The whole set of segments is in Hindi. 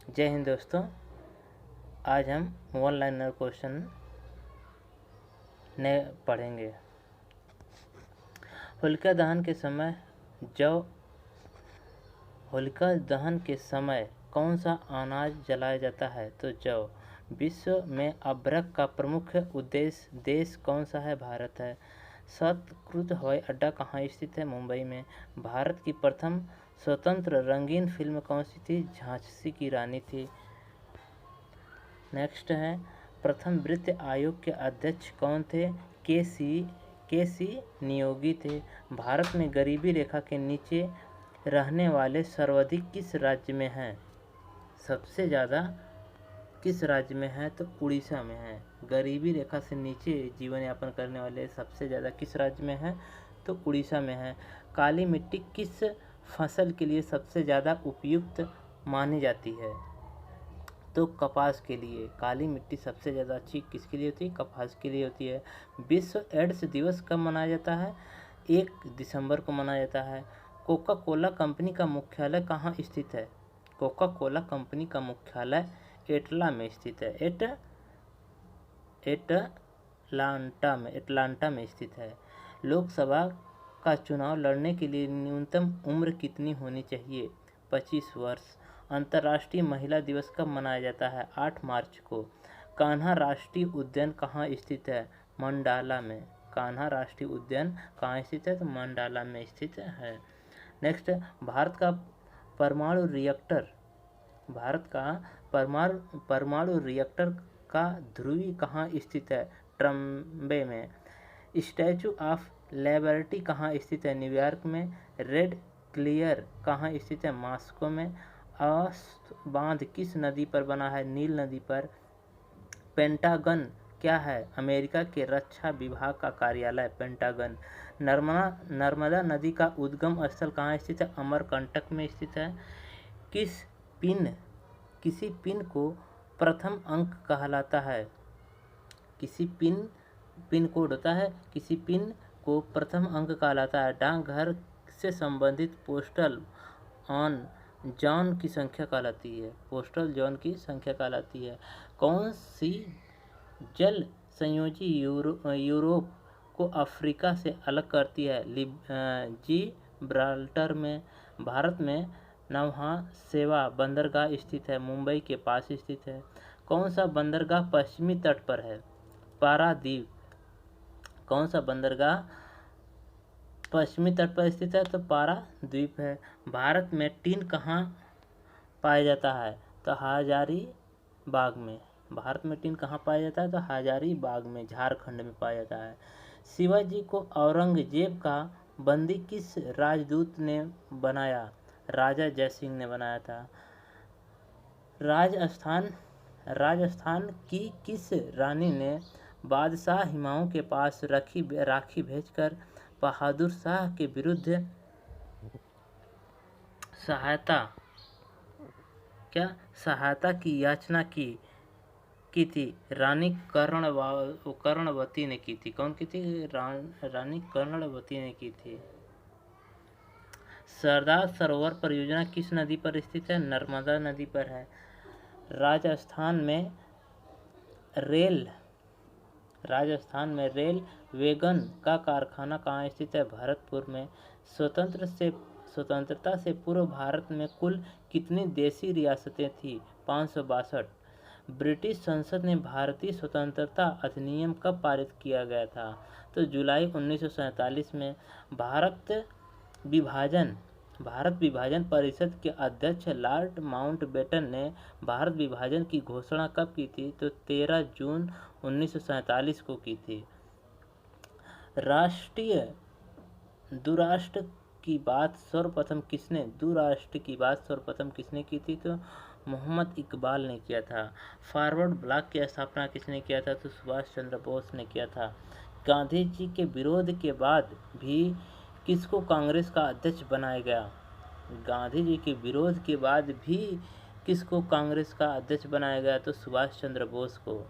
जय हिंद दोस्तों। आज हम वन लाइनर क्वेश्चन ने पढ़ेंगे। होलिका दहन के समय होलिका दहन के समय कौन सा अनाज जलाया जाता है? तो जौ। विश्व में अभ्रक का प्रमुख देश कौन सा है? भारत है। सतकृत हवाई अड्डा कहाँ स्थित है? मुंबई में। भारत की प्रथम स्वतंत्र रंगीन फिल्म कौन सी थी? झांसी की रानी थी। नेक्स्ट है, प्रथम वित्त आयोग के अध्यक्ष कौन थे? के सी नियोगी थे। भारत में गरीबी रेखा के नीचे रहने वाले सर्वाधिक किस राज्य में हैं? सबसे ज़्यादा किस राज्य में है? तो उड़ीसा में है। गरीबी रेखा से नीचे जीवन यापन करने वाले सबसे ज़्यादा किस राज्य में है? तो उड़ीसा में है। काली मिट्टी किस फसल के लिए सबसे ज़्यादा उपयुक्त मानी जाती है? तो कपास के लिए। काली मिट्टी सबसे ज़्यादा अच्छी किसके लिए होती है? कपास के लिए होती है। विश्व एड्स दिवस कब मनाया जाता है? 1 दिसंबर को मनाया जाता है। कोका कोला कंपनी का मुख्यालय कहाँ स्थित है? कोका कोला कंपनी का मुख्यालय एटला में स्थित है। एटलांटा में स्थित है। लोकसभा का चुनाव लड़ने के लिए न्यूनतम उम्र कितनी होनी चाहिए? 25 वर्ष। अंतर्राष्ट्रीय महिला दिवस कब मनाया जाता है? 8 मार्च को। कान्हा राष्ट्रीय उद्यान कहाँ स्थित है? मंडाला में। कान्हा राष्ट्रीय उद्यान कहाँ स्थित है? तो मंडाला में स्थित है। नेक्स्ट, भारत का परमाणु रिएक्टर का ध्रुवी कहाँ स्थित है? ट्रम्बे में। स्टैचू ऑफ लिबर्टी कहाँ स्थित है? न्यूयॉर्क में। रेड क्लियर कहाँ स्थित है? मॉस्को में। अगस्त बांध किस नदी पर बना है? नील नदी पर। पेंटागन क्या है? अमेरिका के रक्षा विभाग का कार्यालय पेंटागन। नर्मदा नदी का उद्गम स्थल कहाँ स्थित है? अमरकंटक में स्थित है। किसी पिन को प्रथम अंक कहलाता है? किसी पिन कोड होता है, किसी पिन को प्रथम अंक कहलाता है। डाकघर से संबंधित पोस्टल जॉन की संख्या कहलाती है। पोस्टल जॉन की संख्या कहलाती है। कौन सी जल संयोजी यूरोप को अफ्रीका से अलग करती है? जिब्राल्टर में। भारत में नौहा सेवा बंदरगाह स्थित है? मुंबई के पास स्थित है। कौन सा बंदरगाह पश्चिमी तट पर है? पारादीप। कौन सा बंदरगाह पश्चिमी तट पर स्थित है? तो पारादीप है। भारत में टीन कहाँ पाया जाता है? तो हजारीबाग में। भारत में टीन कहाँ पाया जाता है? तो हजारीबाग में, झारखंड में पाया जाता है। शिवाजी को औरंगजेब का बंदी किस राजदूत ने बनाया? राजा जयसिंह ने बनाया था। राजस्थान की किस रानी ने बादशाह हुमायूं के पास राखी भेजकर बहादुर शाह के विरुद्ध सहायता की याचना की थी? रानी कर्णवती ने की थी। कौन की थी? रानी कर्णवती ने की थी। सरदार सरोवर परियोजना किस नदी पर स्थित है? नर्मदा नदी पर है। राजस्थान में रेल वैगन का कारखाना कहाँ स्थित है? भरतपुर में। स्वतंत्रता से पूर्व भारत में कुल कितनी देशी रियासतें थीं? 562। ब्रिटिश संसद ने भारतीय स्वतंत्रता अधिनियम कब पारित किया गया था? तो जुलाई 1947 में। भारत विभाजन परिषद के अध्यक्ष लॉर्ड माउंटबेटन ने भारत विभाजन की घोषणा कब की थी? तो 13 जून 1947 को की थी। दुराष्ट्र की बात सर्वप्रथम किसने की थी? तो मोहम्मद इकबाल ने किया था। फॉरवर्ड ब्लॉक की स्थापना किसने किया था? तो सुभाष चंद्र बोस ने किया था। गांधी जी के विरोध के बाद भी किसको कांग्रेस का अध्यक्ष बनाया गया? गांधी जी के विरोध के बाद भी किसको कांग्रेस का अध्यक्ष बनाया गया? तो सुभाष चंद्र बोस को।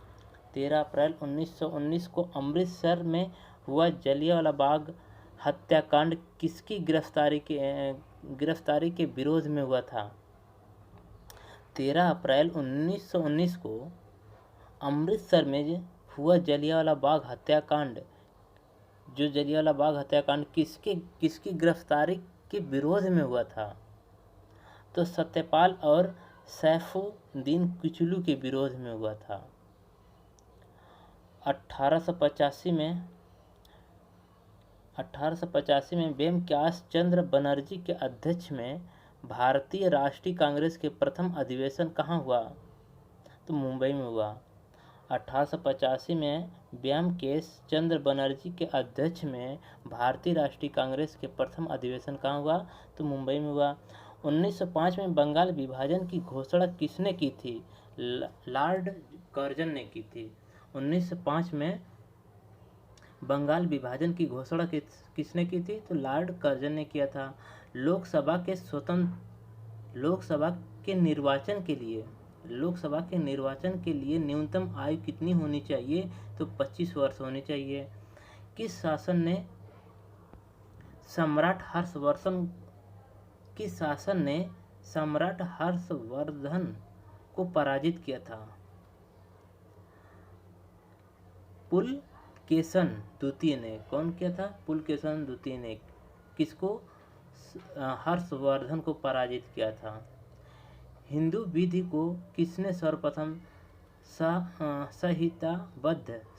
13 अप्रैल 1919 को अमृतसर में हुआ जलियांवाला बाग हत्याकांड किसकी गिरफ्तारी के विरोध में हुआ था? 13 अप्रैल 1919 को अमृतसर में हुआ जलियांवाला बाग हत्याकांड, जो जलियांवाला बाग हत्याकांड किसके किसकी गिरफ्तारी के विरोध में हुआ था? तो सत्यपाल और सैफुद्दीन किचलू के विरोध में हुआ था। 1885 में 1885 में वेंकैया चंद्र बनर्जी के अध्यक्ष में भारतीय राष्ट्रीय कांग्रेस के प्रथम अधिवेशन कहाँ हुआ? तो मुंबई में हुआ। 1885 में वेंकैया चंद्र बनर्जी के अध्यक्ष में भारतीय राष्ट्रीय कांग्रेस के प्रथम अधिवेशन कहाँ हुआ? तो मुंबई में हुआ। 1905 में बंगाल विभाजन की घोषणा किसने की थी? लॉर्ड कर्जन ने की थी। 1905 में बंगाल विभाजन की घोषणा किसने की थी? तो लॉर्ड कर्जन ने किया था। लोकसभा के निर्वाचन के लिए न्यूनतम आयु कितनी होनी चाहिए? तो 25 वर्ष होनी चाहिए। किस शासन ने सम्राट हर्षवर्धन को पराजित किया था? पुलकेशन द्वितीय ने। कौन किया था? पुलकेशन द्वितीय ने। किसको? हर्षवर्धन को पराजित किया था। हिंदू विधि को किसने सर्वप्रथम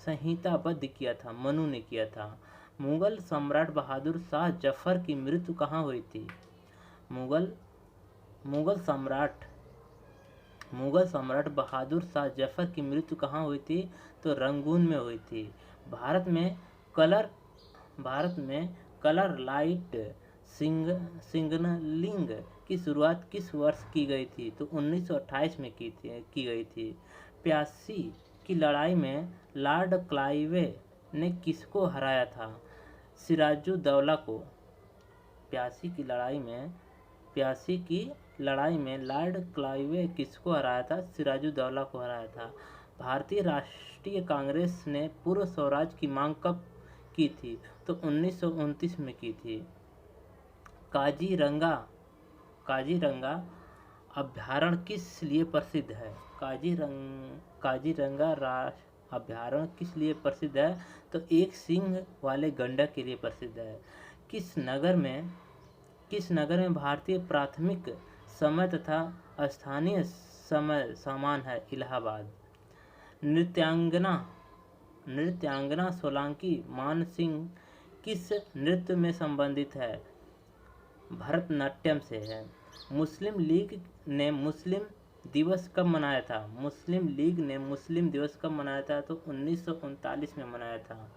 संहिताबद्ध किया था? मनु ने किया था। मुगल सम्राट बहादुर शाह जफर की मृत्यु कहाँ हुई थी? मुगल सम्राट बहादुर शाह जफर की मृत्यु कहाँ हुई थी? तो रंगून में हुई थी। भारत में कलर लाइट सिग्नलिंग की शुरुआत किस वर्ष की गई थी? तो 1928 में की गई थी। प्यासी की लड़ाई में लॉर्ड क्लाइवे ने किसको हराया था? सिराजुद्दौला को। प्यासी की लड़ाई में लॉर्ड क्लाइवे किसको हराया था? सिराजुद्दौला को हराया था। भारतीय राष्ट्रीय कांग्रेस ने पूर्व स्वराज की मांग कब की थी? तो 1929 में की थी। काजीरंगा अभ्यारण्य किस लिए प्रसिद्ध है? काजीरंगा अभ्यारण्य किस लिए प्रसिद्ध है? तो एक सींग वाले गंडक के लिए प्रसिद्ध है। किस नगर में भारतीय प्राथमिक समय तथा स्थानीय समय समान है? इलाहाबाद। नृत्यांगना सोलंकी मानसिंह किस नृत्य में संबंधित है? भरतनाट्यम से है। मुस्लिम लीग ने मुस्लिम दिवस कब मनाया था? तो 1939 में मनाया था।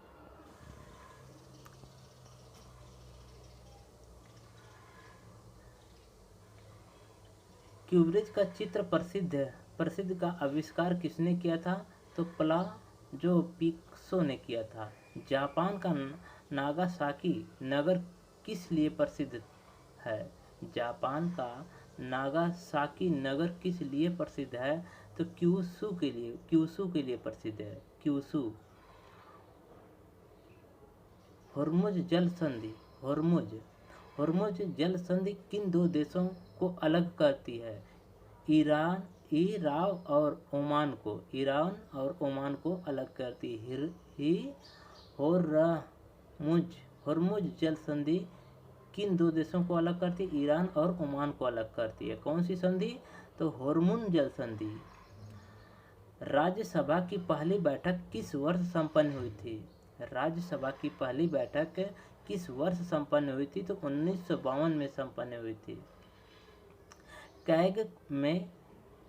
क्यूब्रिज का चित्र प्रसिद्ध का आविष्कार किसने किया था? तो पाब्लो पिकासो ने किया था। जापान का नागासाकी नगर किस लिए प्रसिद्ध है? जापान का नागासाकी नगर किस लिए प्रसिद्ध है? तो क्यूशू के लिए प्रसिद्ध है। क्यूशू। होर्मुज जल संधि किन दो देशों को अलग करती है? ईरान और ओमान को अलग करती है। होर्मुज जल संधि किन दो देशों को अलग करती है? ईरान और ओमान को अलग करती है। कौन सी संधि? तो होर्मुज जल संधि। राज्यसभा की पहली बैठक किस वर्ष संपन्न हुई थी? राज्यसभा की पहली बैठक किस वर्ष संपन्न हुई थी? तो 1952 में संपन्न हुई थी। कैग में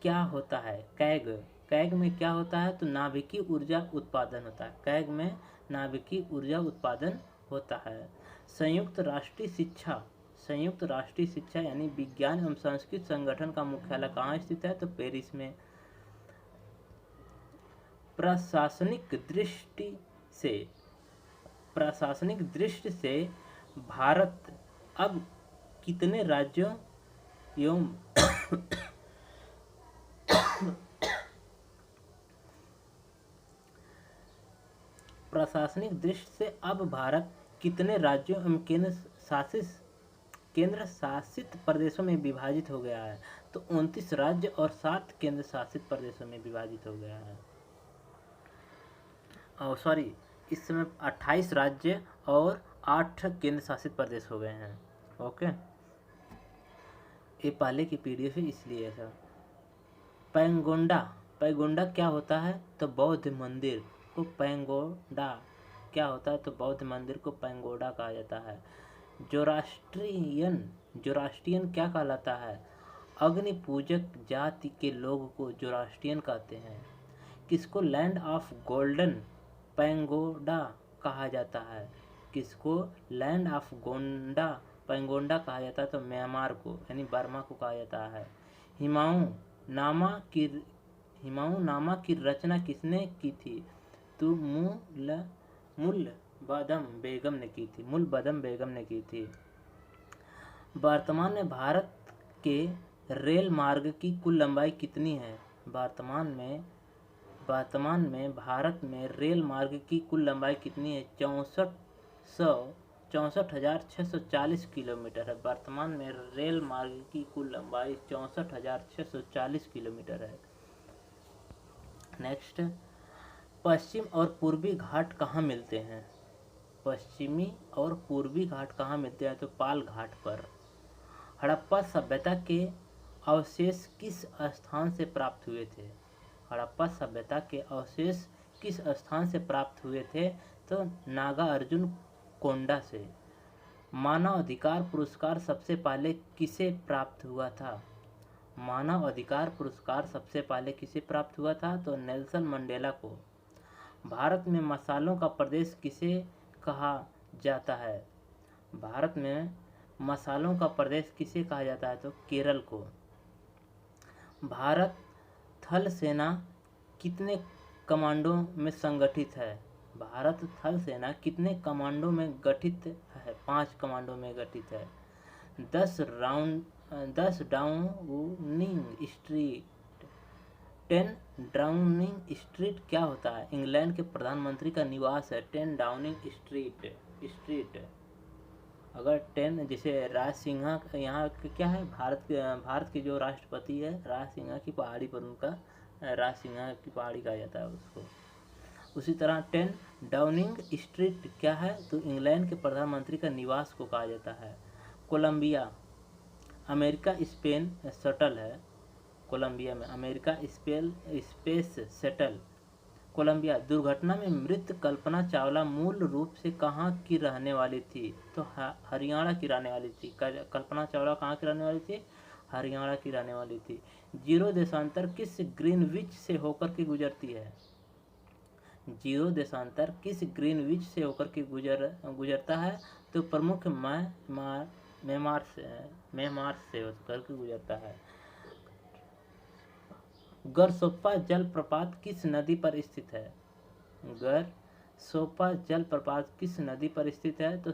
क्या होता है? कैग में क्या होता है? तो नाभिकीय ऊर्जा उत्पादन होता है। कैग में नाभिकीय ऊर्जा उत्पादन होता है। संयुक्त राष्ट्रीय शिक्षा यानी विज्ञान एवं संस्कृति संगठन का मुख्यालय कहाँ स्थित है? तो पेरिस में। प्रशासनिक दृष्टि से भारत अब कितने राज्यों एवं प्रशासनिक दृष्टि से अब भारत कितने राज्यों एवं केंद्र शासित प्रदेशों में विभाजित हो गया है। तो 29 राज्य और 7 केंद्र शासित प्रदेशों में विभाजित हो गया है। सॉरी, इस समय 28 राज्य और 8 केंद्र शासित प्रदेश हो गए हैं। ओके, ये पहले की पीडीएफ है इसलिए था। पैगोंडा, पैगोंडा क्या होता है? तो बौद्ध मंदिर को पैगोंडा क्या होता है? तो बौद्ध मंदिर को पैगोंडा कहा जाता है। जोरास्ट्रियन, जोरास्ट्रियन क्या कहलाता है? अग्नि पूजक जाति के लोग को जोरास्ट्रियन कहते हैं। किसको लैंड ऑफ गोल्डन पैगोंडा कहा जाता है? किसको लैंड ऑफ गोंडा पैगोंडा कहा जाता है? तो म्यांमार को यानी बर्मा को कहा जाता है। हुमायूं नामा की रचना किसने की थी? तो मुल्बदम बेगम ने की थी। मुल्बदम बेगम ने की थी। वर्तमान में भारत के रेल मार्ग की कुल लंबाई कितनी है? वर्तमान में भारत में रेल मार्ग की कुल लंबाई कितनी है? 64,640 किलोमीटर है। वर्तमान में रेल मार्ग की कुल लंबाई 64,640 किलोमीटर है। नेक्स्ट, पश्चिम और पूर्वी घाट कहाँ मिलते हैं? पश्चिमी और पूर्वी घाट कहाँ मिलते हैं? तो पाल घाट पर। हड़प्पा सभ्यता के अवशेष किस स्थान से प्राप्त हुए थे? हड़प्पा सभ्यता के अवशेष किस स्थान से प्राप्त हुए थे? तो नागार्जुन कोंडा से। मानव अधिकार पुरस्कार सबसे पहले किसे प्राप्त हुआ था? मानव अधिकार पुरस्कार सबसे पहले किसे प्राप्त हुआ था? तो नेल्सन मंडेला को। भारत में मसालों का प्रदेश किसे कहा जाता है? भारत में मसालों का प्रदेश किसे कहा जाता है? तो केरल को। भारत थल सेना कितने कमांडो में संगठित है? भारत थल सेना कितने कमांडो में गठित है? 5 कमांडो में गठित है। 10 डाउनिंग स्ट्रीट 10 डाउनिंग स्ट्रीट क्या होता है? इंग्लैंड के प्रधानमंत्री का निवास है 10 डाउनिंग स्ट्रीट। अगर 10 जैसे राज सिंह यहाँ क्या है, भारत के जो राष्ट्रपति है राज सिंह की पहाड़ी पर उनका राज सिंह की पहाड़ी कहा जाता है उसको। उसी तरह 10 डाउनिंग स्ट्रीट क्या है? तो इंग्लैंड के प्रधानमंत्री का निवास को कहा जाता है। कोलंबिया अमेरिका स्पेन शटल है। कोलंबिया में अमेरिका स्पेस शटल। कोलंबिया दुर्घटना में मृत कल्पना चावला मूल रूप से कहाँ की रहने वाली थी? तो हरियाणा की रहने वाली थी। कल्पना चावला कहाँ की रहने वाली थी? हरियाणा की रहने वाली थी। जीरो देशांतर किस ग्रीनविच से होकर के गुजरती है? जीरो देशांतर किस ग्रीनविच से होकर के गुजरता है? तो प्रमुख म्यांमार से होकर के गुजरता है। गरसोप्पा जलप्रपात किस नदी पर स्थित है? गरसोप्पा जलप्रपात किस नदी पर स्थित है? तो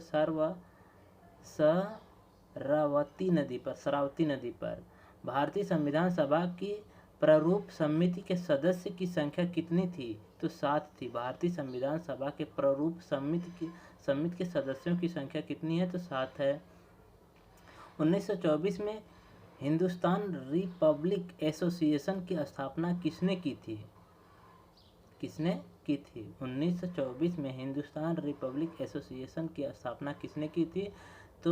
शरावती नदी पर। भारतीय संविधान सभा की प्रारूप समिति के सदस्य की संख्या कितनी थी? तो 7 थी। भारतीय संविधान सभा के प्रारूप समिति के सदस्यों की संख्या कितनी है? तो 7 है। 1924 में हिंदुस्तान रिपब्लिक एसोसिएशन की स्थापना किसने की थी? 1924 में हिंदुस्तान रिपब्लिक एसोसिएशन की स्थापना किसने की थी? तो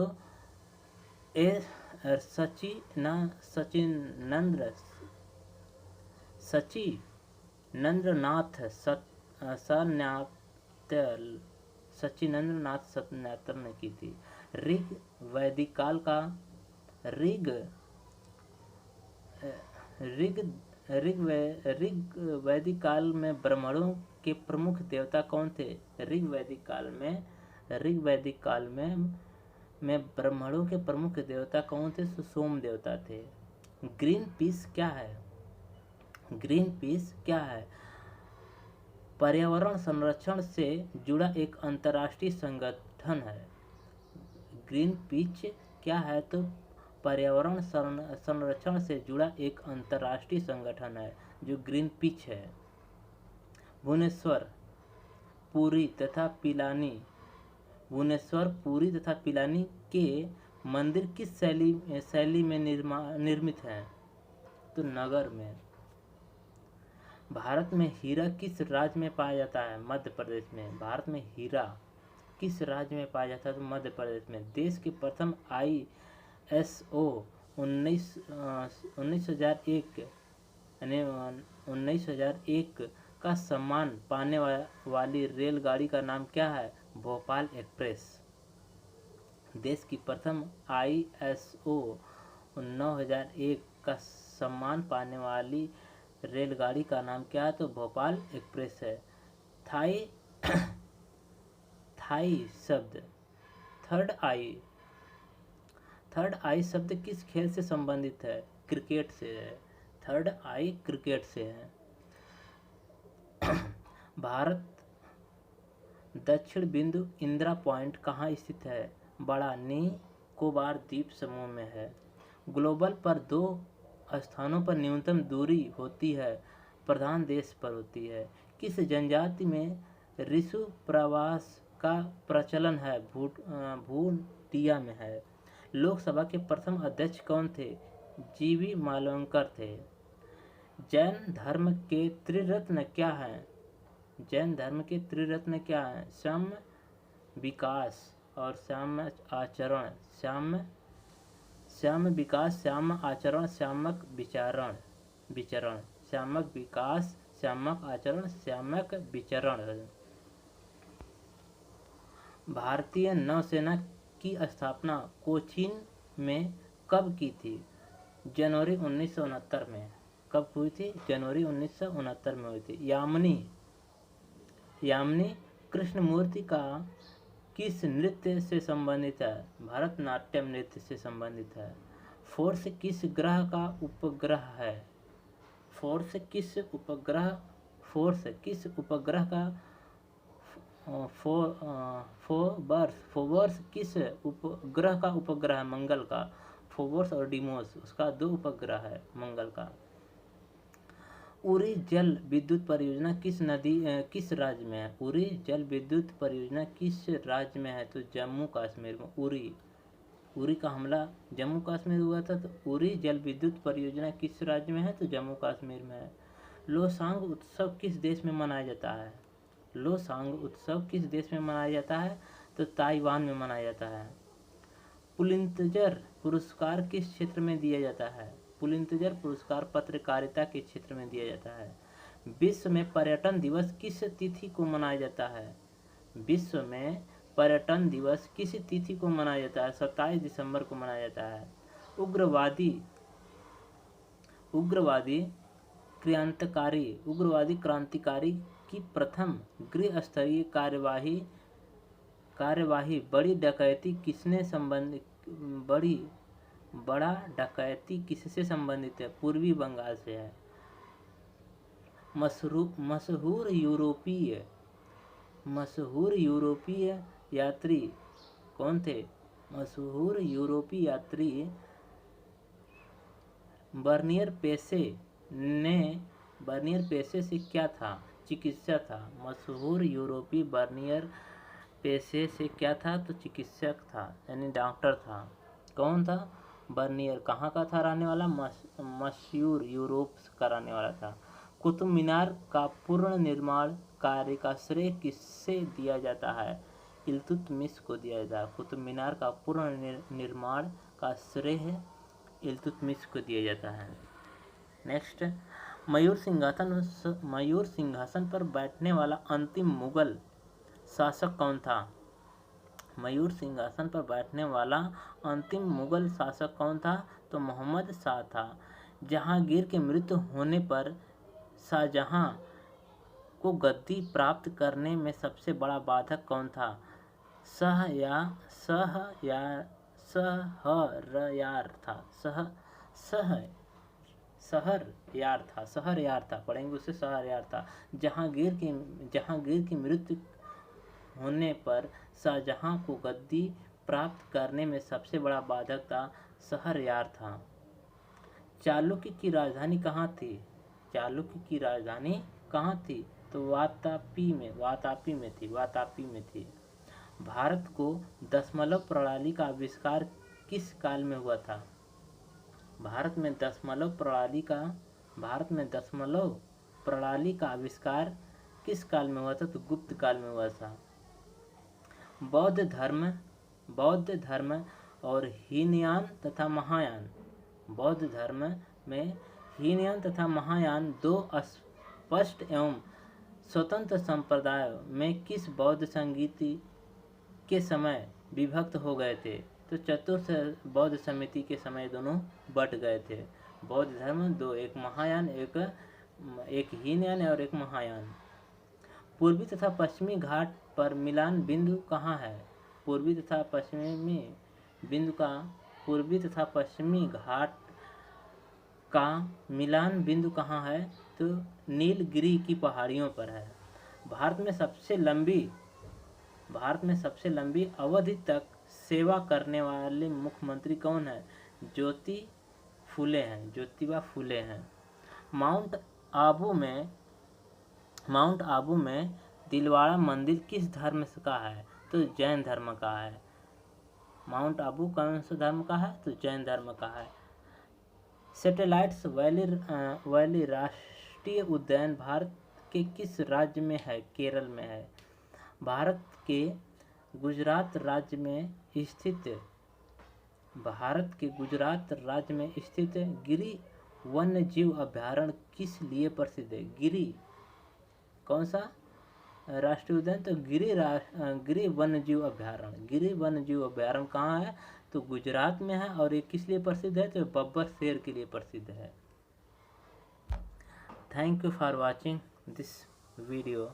सचिनेंद्रनाथ सत्यार्थी ने की थी। ऋग वैदिक काल में ब्राह्मणों के प्रमुख देवता कौन थे? ऋग वैदिक काल में ब्राह्मणों के प्रमुख देवता कौन थे? तो सोम देवता थे। ग्रीन पीस क्या है? पर्यावरण संरक्षण से जुड़ा एक अंतर्राष्ट्रीय संगठन है। ग्रीन पीस क्या है? तो पर्यावरण संरक्षण से जुड़ा एक अंतर्राष्ट्रीय संगठन है जो ग्रीन पीस है। भुवनेश्वर, पुरी तथा पिलानी के मंदिर किस शैली में निर्मित है? तो नगर में। भारत में हीरा किस राज्य में पाया जाता है? मध्य प्रदेश में। भारत में हीरा किस राज्य में पाया जाता है? तो मध्य प्रदेश में। देश के प्रथम ISO 19,001 यानी 19,001 का सम्मान पाने वाली रेलगाड़ी का नाम क्या है? भोपाल एक्सप्रेस। देश की प्रथम ISO 9001 का सम्मान पाने वाली रेलगाड़ी का नाम क्या है? तो भोपाल एक्सप्रेस है। थाई शब्द थर्ड आई शब्द किस खेल से संबंधित है? क्रिकेट से है। थर्ड आई क्रिकेट से है। भारत दक्षिण बिंदु इंदिरा पॉइंट कहाँ स्थित है? बड़ा निकोबार द्वीप समूह में है। ग्लोबल पर 2 स्थानों पर न्यूनतम दूरी होती है, प्रधान देश पर होती है। किस जनजाति में ऋषु प्रवास का प्रचलन है? भूटिया में है। लोकसभा के प्रथम अध्यक्ष कौन थे? जीवी मालवंकर थे। जैन धर्म के त्रिरत्न क्या हैं? जैन धर्म के त्रिरत्न क्या हैं? साम्य, विकास और साम्य आचरण। साम्य विकास, साम्य आचरण, साम्यक विचरण। साम्यक विकास, साम्यक आचरण, साम्यक विचरण। भारतीय नौसेना की स्थापना कोचीन में कब की थी? जनवरी 1969 में। कब हुई थी? जनवरी 1969 में हुई थी। यामिनी कृष्णमूर्ति का किस नृत्य से संबंधित है? भरतनाट्यम नृत्य से संबंधित है। फोर्स किस ग्रह का उपग्रह है? फोर्स किस उपग्रह का फोबर्स किस उपग्रह का उपग्रह है? मंगल का। फोबर्स और डिमोस उसका 2 उपग्रह है मंगल का। उरी जल विद्युत परियोजना किस राज्य में है? उरी जल विद्युत परियोजना किस राज्य में है? तो जम्मू कश्मीर में। उरी का हमला जम्मू कश्मीर हुआ था, तो उरी जल विद्युत परियोजना किस राज्य में है? तो जम्मू कश्मीर में है। लोसांग उत्सव किस देश में मनाया जाता है? लोसांग उत्सव किस देश में मनाया जाता है? तो ताइवान में मनाया जाता है। पुलित्जर पुरस्कार किस क्षेत्र में दिया जाता है? पुलित्जर पुरस्कार पत्रकारिता के क्षेत्र में दिया जाता है। विश्व में पर्यटन दिवस किस तिथि को मनाया जाता है? विश्व में पर्यटन दिवस किस तिथि को मनाया जाता है? 27 दिसंबर को मनाया जाता है। उग्रवादी क्रांतिकारी की प्रथम गृह स्तरीय कार्यवाही बड़ा डकैती किससे संबंधित है? पूर्वी बंगाल से है। मशहूर यूरोपीय यात्री कौन थे? मशहूर यूरोपीय यात्री बर्नियर पेशे से क्या था? चिकित्सा था। मशहूर यूरोपीय बर्नियर पेशे से क्या था? तो चिकित्सक था, यानी डॉक्टर था। कौन था? बर्नियर। कहाँ का था रहने वाला? मशहूर यूरोप का रहने वाला था। कुतुब मीनार का पूर्ण निर्माण कार्य का श्रेय किससे दिया जाता है? इल्तुतमिश को दिया जाता है। कुतुब मीनार का पूर्ण निर्माण का श्रेय इल्तुतमिश को दिया जाता है। नेक्स्ट, मयूर सिंहासन पर बैठने वाला अंतिम मुगल शासक कौन था? मयूर सिंहासन पर बैठने वाला अंतिम मुगल शासक कौन था? तो मोहम्मद शाह था। जहांगीर के मृत्यु होने पर शाहजहां को गद्दी प्राप्त करने में सबसे बड़ा बाधक कौन था? शहरयार था। पढ़ेंगे उससे। शहरयार था। जहांगीर की मृत्यु होने पर शाहजहां को गद्दी प्राप्त करने में सबसे बड़ा बाधक था शहरयार था। चालुक्य की राजधानी कहाँ थी? तो वातापी में थी। भारत को दशमलव प्रणाली का आविष्कार किस काल में हुआ था? भारत में दशमलव प्रणाली का आविष्कार किस काल में हुआ था? तो गुप्त काल में हुआ था। बौद्ध धर्म और हीनयान तथा महायान। बौद्ध धर्म में हीनयान तथा महायान दो स्पष्ट एवं स्वतंत्र संप्रदायों में किस बौद्ध संगीति के समय विभक्त हो गए थे? तो चतुर्थ बौद्ध समिति के समय दोनों बट गए थे। बौद्ध धर्म दो, एक महायान, एक हीनयान और एक महायान। पूर्वी तथा पश्चिमी घाट पर मिलान बिंदु कहाँ है? पूर्वी तथा पश्चिमी घाट का मिलान बिंदु कहाँ है? तो नीलगिरी की पहाड़ियों पर है। भारत में सबसे लंबी अवधि तक सेवा करने वाले मुख्यमंत्री कौन है? ज्योतिबा फुले हैं। माउंट आबू में दिलवाड़ा मंदिर किस धर्म का है? तो जैन धर्म का है। माउंट आबू कौन सा धर्म का है? तो जैन धर्म का है। सैटेलाइट्स वैली राष्ट्रीय उद्यान भारत के किस राज्य में है? केरल में है। भारत के गुजरात राज्य में स्थित गिरि वन्य जीव अभ्यारण्य किस लिए प्रसिद्ध है? गिरि कौन सा राष्ट्रीय उद्यान? तो गिरि वन्य जीव अभ्यारण्य। गिरि वन्य जीव अभ्यारण्य कहाँ है? तो गुजरात में है। और ये किस लिए प्रसिद्ध है? तो बब्बर शेर के लिए प्रसिद्ध है। Thank you for watching this video.